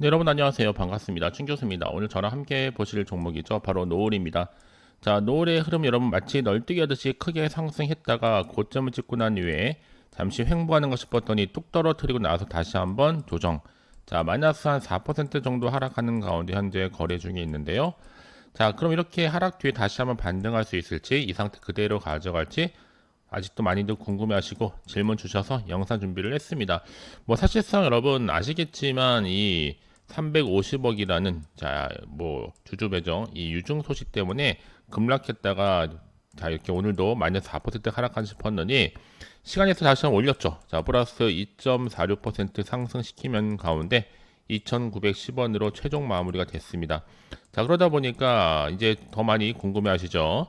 네, 여러분 안녕하세요. 반갑습니다. 춘 교수입니다. 오늘 저랑 함께 보실 종목이죠. 바로 노을입니다. 자, 노을의 흐름 여러분 마치 널뛰기 하듯이 크게 상승했다가 고점을 찍고 난 이후에 잠시 횡보하는 것 싶었더니 뚝 떨어뜨리고 나서 다시 한번 조정. 자, 마이너스 한 4% 정도 하락하는 가운데 현재 거래 중에 있는데요. 자, 그럼 이렇게 하락 뒤에 다시 한번 반등할 수 있을지, 이 상태 그대로 가져갈지 아직도 많이들 궁금해하시고 질문 주셔서 영상 준비를 했습니다. 뭐 사실상 여러분 아시겠지만 이 350억이라는 자뭐 주주 배정 이 유증 소식 때문에 급락했다가 자 이렇게 오늘도 마이너스 4% 하락한 싶었느니 시간에서 다시 한번 올렸죠. 자 플러스 2.46% 상승시키면 가운데 2,910원으로 최종 마무리가 됐습니다. 자 그러다 보니까 이제 더 많이 궁금해하시죠.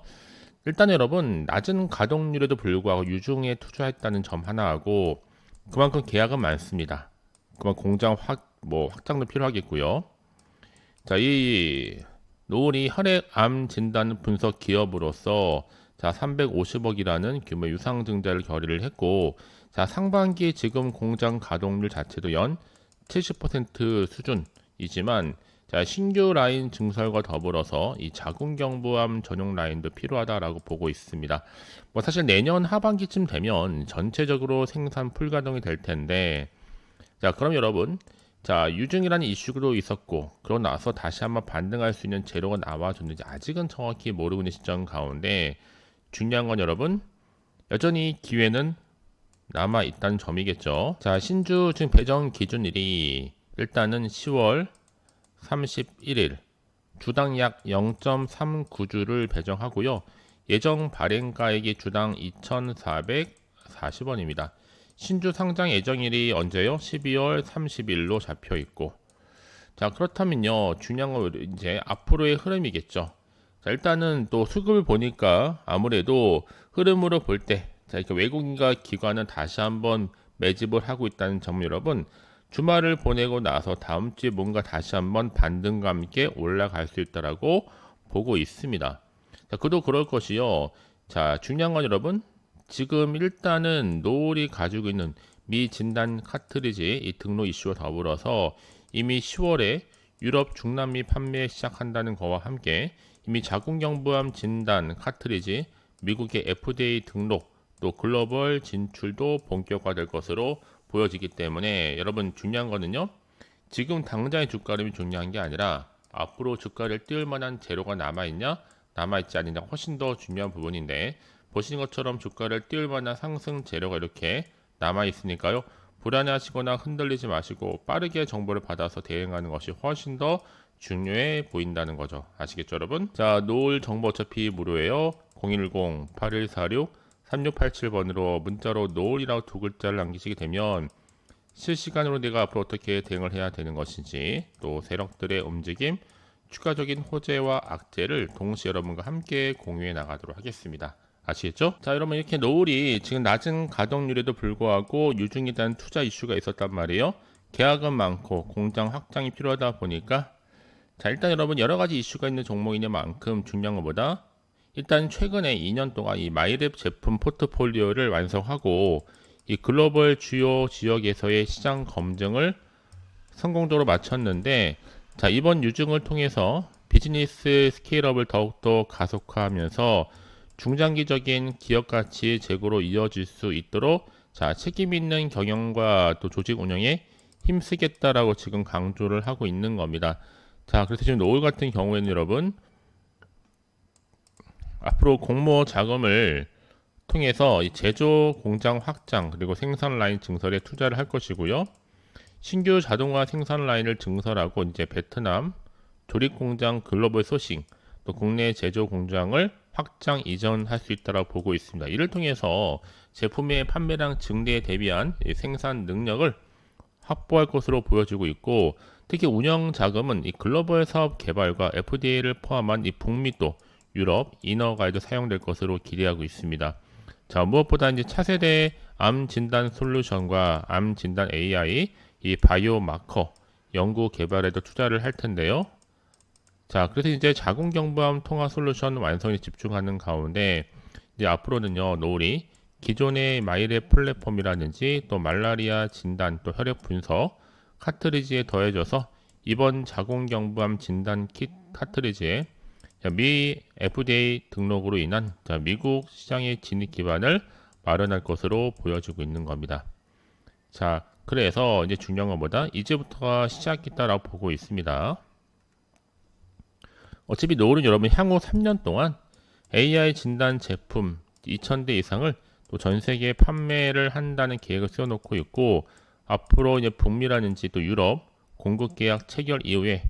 일단 여러분 낮은 가동률에도 불구하고 유중에 투자했다는 점 하나하고 그만큼 계약은 많습니다. 그만 공장 확장도 필요하겠고요. 자, 이 노을이 혈액암 진단 분석 기업으로서 자 350억이라는 규모 유상증자를 결의를 했고 자 상반기 지금 공장 가동률 자체도 연 70% 수준이지만 자, 신규 라인 증설과 더불어서 이 자궁경부암 전용 라인도 필요하다라고 보고 있습니다. 뭐 사실 내년 하반기쯤 되면 전체적으로 생산 풀가동이 될 텐데, 자, 그럼 여러분, 자, 유증이라는 이슈도 있었고, 그러고 나서 다시 한번 반등할 수 있는 재료가 나와줬는지 아직은 정확히 모르고 있는 시점 가운데 중요한 건 여러분, 여전히 기회는 남아 있다는 점이겠죠. 자, 신주 지금 배정 기준일이 일단은 10월 31일 주당 약 0.39주를 배정하고요. 예정 발행가액이 주당 2,440원입니다. 신주 상장 예정일이 언제요? 12월 30일로 잡혀 있고. 자, 그렇다면요. 중요한 건 이제 앞으로의 흐름이겠죠. 자, 일단은 또 수급을 보니까 아무래도 흐름으로 볼 때, 자, 이렇게 외국인과 기관은 다시 한번 매집을 하고 있다는 점 여러분, 주말을 보내고 나서 다음 주에 뭔가 다시 한번 반등과 함께 올라갈 수 있다라고 보고 있습니다. 자, 그도 그럴 것이요. 자, 중요한 건 여러분, 지금 일단은 노을이 가지고 있는 미 진단 카트리지 이 등록 이슈와 더불어서 이미 10월에 유럽 중남미 판매 시작한다는 것과 함께 이미 자궁경부암 진단 카트리지 미국의 FDA 등록 또 글로벌 진출도 본격화될 것으로 보여지기 때문에 여러분 중요한 거는요. 지금 당장의 주가 흐름이 중요한 게 아니라 앞으로 주가를 띄울 만한 재료가 남아있냐 남아있지 않느냐 훨씬 더 중요한 부분인데 보시는 것처럼 주가를 띄울 만한 상승 재료가 이렇게 남아있으니까요. 불안해하시거나 흔들리지 마시고 빠르게 정보를 받아서 대응하는 것이 훨씬 더 중요해 보인다는 거죠. 아시겠죠 여러분? 자 노을 정보 어차피 무료예요. 010-8146-3687번으로 문자로 노을이라고 두 글자를 남기시게 되면 실시간으로 내가 앞으로 어떻게 대응을 해야 되는 것인지 또 세력들의 움직임 추가적인 호재와 악재를 동시에 여러분과 함께 공유해 나가도록 하겠습니다. 아시겠죠? 자 여러분 이렇게 노을이 지금 낮은 가동률에도 불구하고 유중에 대한 투자 이슈가 있었단 말이에요. 계약은 많고 공장 확장이 필요하다 보니까 자 일단 여러분 여러가지 이슈가 있는 종목이냐만큼 중요한 것보다 일단 최근에 2년 동안 이 마이랩 제품 포트폴리오를 완성하고 이 글로벌 주요 지역에서의 시장 검증을 성공적으로 마쳤는데 자 이번 유증을 통해서 비즈니스 스케일업을 더욱더 가속화하면서 중장기적인 기업 가치 제고로 이어질 수 있도록 자 책임 있는 경영과 또 조직 운영에 힘쓰겠다라고 지금 강조를 하고 있는 겁니다. 자 그래서 지금 노을 같은 경우에는 여러분 앞으로 공모 자금을 통해서 이 제조 공장 확장 그리고 생산 라인 증설에 투자를 할 것이고요. 신규 자동화 생산 라인을 증설하고 이제 베트남 조립 공장 글로벌 소싱 또 국내 제조 공장을 확장 이전할 수 있다고 보고 있습니다. 이를 통해서 제품의 판매량 증대에 대비한 생산 능력을 확보할 것으로 보여지고 있고 특히 운영 자금은 이 글로벌 사업 개발과 FDA를 포함한 이 북미 또 유럽 인허가에도 사용될 것으로 기대하고 있습니다. 자 무엇보다 이제 차세대 암 진단 솔루션과 암 진단 AI 이 바이오 마커 연구 개발에도 투자를 할 텐데요. 자 그래서 이제 자궁경부암 통합 솔루션 완성에 집중하는 가운데 이제 앞으로는요 노을이 기존의 마이랩 플랫폼이라든지 또 말라리아 진단 또 혈액 분석 카트리지에 더해져서 이번 자궁경부암 진단 킷 카트리지에 미 FDA 등록으로 인한 미국 시장의 진입 기반을 마련할 것으로 보여지고 있는 겁니다. 자, 그래서 이제 중요한 것보다 이제부터가 시작이다라고 보고 있습니다. 어차피 노을은 여러분 향후 3년 동안 AI 진단 제품 2,000대 이상을 또 전 세계에 판매를 한다는 계획을 세워놓고 있고, 앞으로 이제 북미라든지 또 유럽 공급 계약 체결 이후에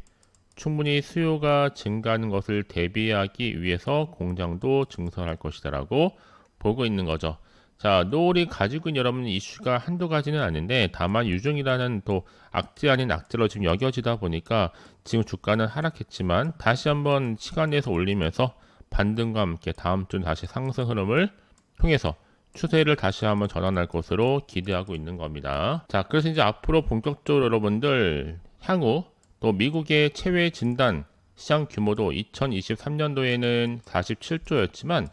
충분히 수요가 증가하는 것을 대비하기 위해서 공장도 증설할 것이다라고 보고 있는 거죠. 자, 노을이 가지고 있는 여러분 이슈가 한두 가지는 아닌데, 다만 유중이라는 또 악재 아닌 악재로 지금 여겨지다 보니까 지금 주가는 하락했지만 다시 한번 시간 내서 올리면서 반등과 함께 다음 주 다시 상승 흐름을 통해서 추세를 다시 한번 전환할 것으로 기대하고 있는 겁니다. 자, 그래서 이제 앞으로 본격적으로 여러분들 향후 또 미국의 체외 진단 시장 규모도 2023년도에는 47조였지만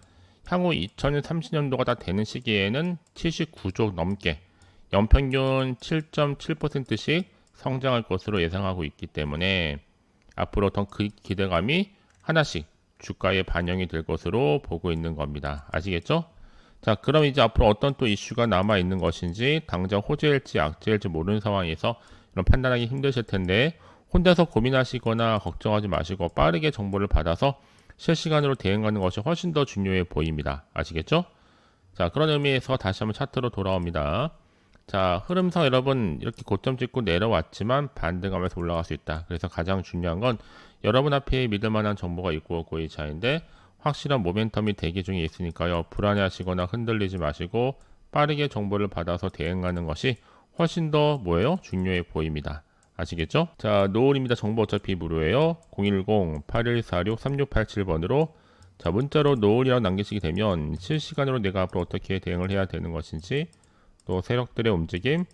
향후 2030년도가 다 되는 시기에는 79조 넘게 연평균 7.7%씩 성장할 것으로 예상하고 있기 때문에 앞으로 더 그 기대감이 하나씩 주가에 반영이 될 것으로 보고 있는 겁니다. 아시겠죠? 자, 그럼 이제 앞으로 어떤 또 이슈가 남아 있는 것인지 당장 호재일지 악재일지 모르는 상황에서 이런 판단하기 힘드실 텐데, 혼자서 고민하시거나 걱정하지 마시고 빠르게 정보를 받아서 실시간으로 대응하는 것이 훨씬 더 중요해 보입니다. 아시겠죠? 자, 그런 의미에서 다시 한번 차트로 돌아옵니다. 자, 흐름상 여러분 이렇게 고점 찍고 내려왔지만 반등하면서 올라갈 수 있다. 그래서 가장 중요한 건 여러분 앞에 믿을 만한 정보가 있고 없고의 차이인데, 확실한 모멘텀이 대기 중에 있으니까요. 불안해하시거나 흔들리지 마시고 빠르게 정보를 받아서 대응하는 것이 훨씬 더 뭐예요? 중요해 보입니다. 아시겠죠? 자, 노을입니다. 정보 어차피 무료예요. 010-8146-3687번으로 자, 문자로 노을이라고 남기시게 되면 실시간으로 내가 앞으로 어떻게 대응을 해야 되는 것인지, 또 세력들의 움직임,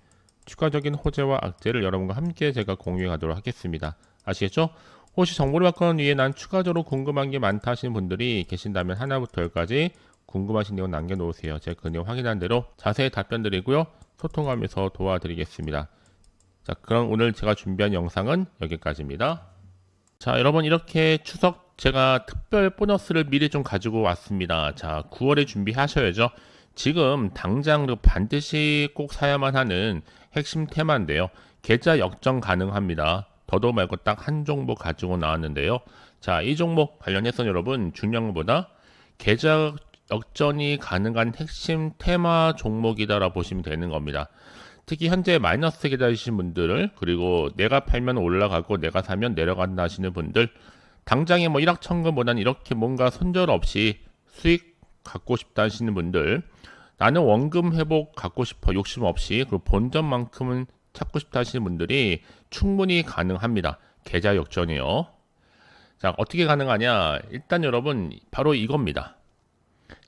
추가적인 호재와 악재를 여러분과 함께 제가 공유해 가도록 하겠습니다. 아시겠죠? 혹시 정보를 받기 위해 난 추가적으로 궁금한 게 많다 하시는 분들이 계신다면 하나부터 열까지 궁금하신 내용 남겨놓으세요. 제가 그 내용 확인한 대로 자세히 답변 드리고요. 소통하면서 도와드리겠습니다. 자, 그럼 오늘 제가 준비한 영상은 여기까지입니다. 자, 여러분 이렇게 추석 제가 특별 보너스를 미리 좀 가지고 왔습니다. 자, 9월에 준비하셔야죠. 지금 당장 반드시 꼭 사야만 하는 핵심 테마인데요. 계좌 역전 가능합니다. 더도 말고 딱 한 종목 가지고 나왔는데요. 자, 이 종목 관련해서 여러분 중요한 것보다 계좌 역전이 가능한 핵심 테마 종목이다라고 보시면 되는 겁니다. 특히 현재 마이너스 계좌이신 분들, 그리고 내가 팔면 올라가고 내가 사면 내려간다 하시는 분들, 당장에 뭐 일확천금보다는 이렇게 뭔가 손절 없이 수익 갖고 싶다 하시는 분들, 나는 원금 회복 갖고 싶어 욕심 없이 그리고 본전만큼은 찾고 싶다 하시는 분들이 충분히 가능합니다. 계좌 역전이요. 자, 어떻게 가능하냐? 일단 여러분 바로 이겁니다.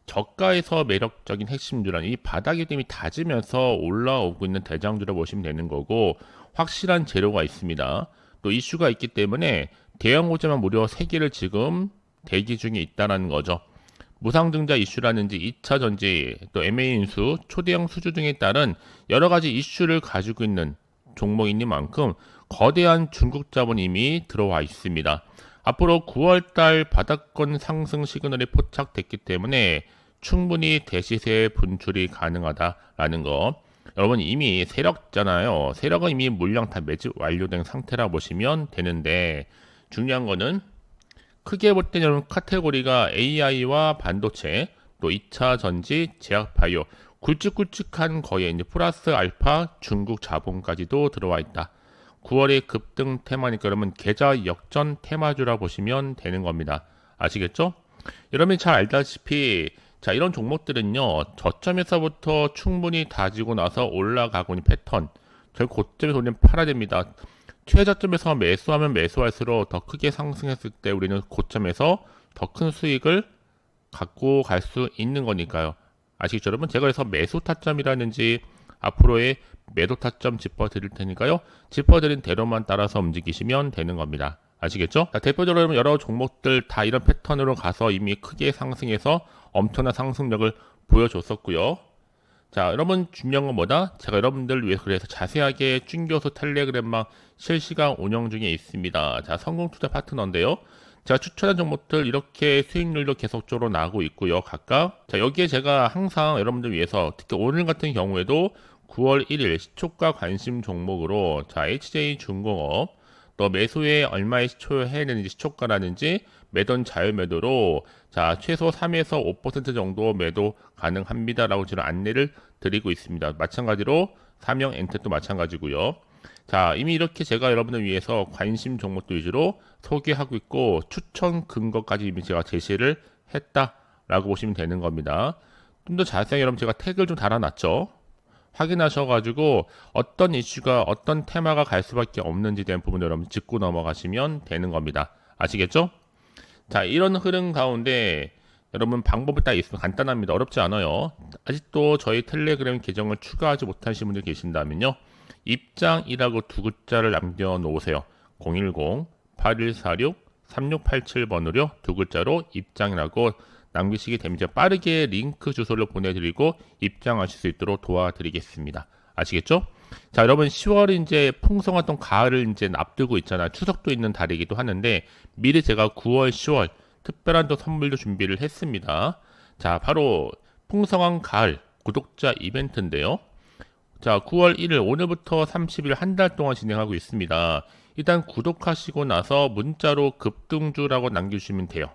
저가에서 매력적인 핵심주란 이 바닥이 이미 다지면서 올라오고 있는 대장주라 보시면 되는 거고, 확실한 재료가 있습니다. 또 이슈가 있기 때문에 대형 호재만 무려 3개를 지금 대기 중에 있다는 거죠. 무상증자 이슈라든지 2차 전지, 또 M&A 인수, 초대형 수주 등에 따른 여러 가지 이슈를 가지고 있는 종목인 만큼 거대한 중국 자본이 이미 들어와 있습니다. 앞으로 9월달 바닥권 상승 시그널이 포착됐기 때문에 충분히 대시세 분출이 가능하다라는 거. 여러분 이미 세력잖아요. 세력은 이미 물량 다 매집 완료된 상태라 보시면 되는데, 중요한 거는 크게 볼 때는 여러분 카테고리가 AI와 반도체, 또 2차 전지, 제약 바이오, 굵직굵직한 거에 이제 플러스 알파 중국 자본까지도 들어와 있다. 9월의 급등 테마니까 여러분 계좌 역전 테마주라 보시면 되는 겁니다. 아시겠죠? 여러분이 잘 알다시피 자, 이런 종목들은요, 저점에서부터 충분히 다지고 나서 올라가고 있는 패턴, 결국 고점에서 우리는 팔아야 됩니다. 최저점에서 매수하면 매수할수록 더 크게 상승했을 때 우리는 고점에서 더 큰 수익을 갖고 갈 수 있는 거니까요. 아시겠죠, 여러분? 제가 그래서 매수 타점이라든지 앞으로의 매도 타점 짚어드릴 테니까요. 짚어드린 대로만 따라서 움직이시면 되는 겁니다. 아시겠죠? 자, 대표적으로 여러분 여러 종목들 다 이런 패턴으로 가서 이미 크게 상승해서 엄청난 상승력을 보여줬었고요. 자, 여러분 중요한 건 뭐다? 제가 여러분들을 위해서 그래서 자세하게 준교수 텔레그램망 실시간 운영 중에 있습니다. 자, 성공투자 파트너인데요. 제가 추천한 종목들 이렇게 수익률도 계속적으로 나고 있고요. 각각. 자, 여기에 제가 항상 여러분들 위해서 특히 오늘 같은 경우에도 9월 1일 시초가 관심 종목으로 자, HJ중공업 또 매수에 얼마의 시초해야 되는지 시초가라든지 매도는 자유매도로 자 최소 3에서 5% 정도 매도 가능합니다라고 지금 안내를 드리고 있습니다. 마찬가지로 삼형 엔텍도 마찬가지고요. 자 이미 이렇게 제가 여러분을 위해서 관심 종목들 위주로 소개하고 있고 추천 근거까지 이미 제가 제시를 했다라고 보시면 되는 겁니다. 좀 더 자세하게 여러분 제가 태그를 좀 달아놨죠. 확인하셔가지고 어떤 이슈가 어떤 테마가 갈 수밖에 없는지 대한 부분 여러분 짚고 넘어가시면 되는 겁니다. 아시겠죠? 자 이런 흐름 가운데 여러분 방법이 딱 있으면 간단합니다. 어렵지 않아요. 아직도 저희 텔레그램 계정을 추가하지 못하신 분들 계신다면요. 입장이라고 두 글자를 남겨놓으세요. 010-8146-3687번으로 두 글자로 입장이라고 남기시게 됩니다. 빠르게 링크 주소를 보내드리고 입장하실 수 있도록 도와드리겠습니다. 아시겠죠? 자, 여러분 10월 이제 풍성했던 가을을 이제 앞두고 있잖아요. 추석도 있는 달이기도 하는데 미리 제가 9월, 10월 특별한 또 선물도 준비를 했습니다. 자, 바로 풍성한 가을 구독자 이벤트인데요. 자, 9월 1일 오늘부터 30일 한 달 동안 진행하고 있습니다. 일단 구독하시고 나서 문자로 급등주라고 남겨주시면 돼요.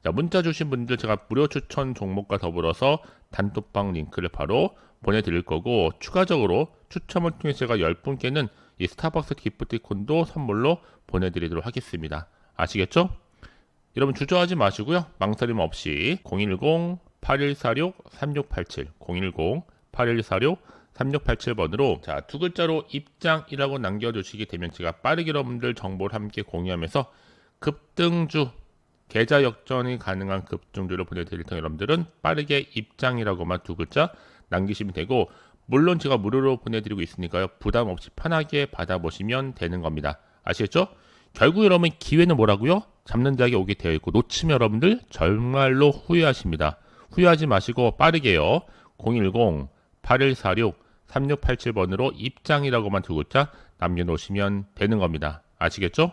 자, 문자 주신 분들 제가 무료 추천 종목과 더불어서 단톡방 링크를 바로 보내드릴 거고 추가적으로 추첨을 통해 제가 10분께는 이 스타벅스 기프티콘도 선물로 보내드리도록 하겠습니다. 아시겠죠? 여러분 주저하지 마시고요. 망설임 없이 010-8146-3687 010-8146-3687번으로 자, 두 글자로 입장이라고 남겨주시게 되면 제가 빠르게 여러분들 정보를 함께 공유하면서 급등주 계좌 역전이 가능한 급등주를 보내드릴 텐데 여러분들은 빠르게 입장이라고만 두 글자 남기시면 되고 물론 제가 무료로 보내드리고 있으니까요. 부담 없이 편하게 받아보시면 되는 겁니다. 아시겠죠? 결국 여러분 기회는 뭐라고요? 잡는 자에게 오게 되어 있고 놓치면 여러분들 정말로 후회하십니다. 후회하지 마시고 빠르게요. 010-8146-3687번으로 입장이라고만 두 글자 남겨놓으시면 되는 겁니다. 아시겠죠?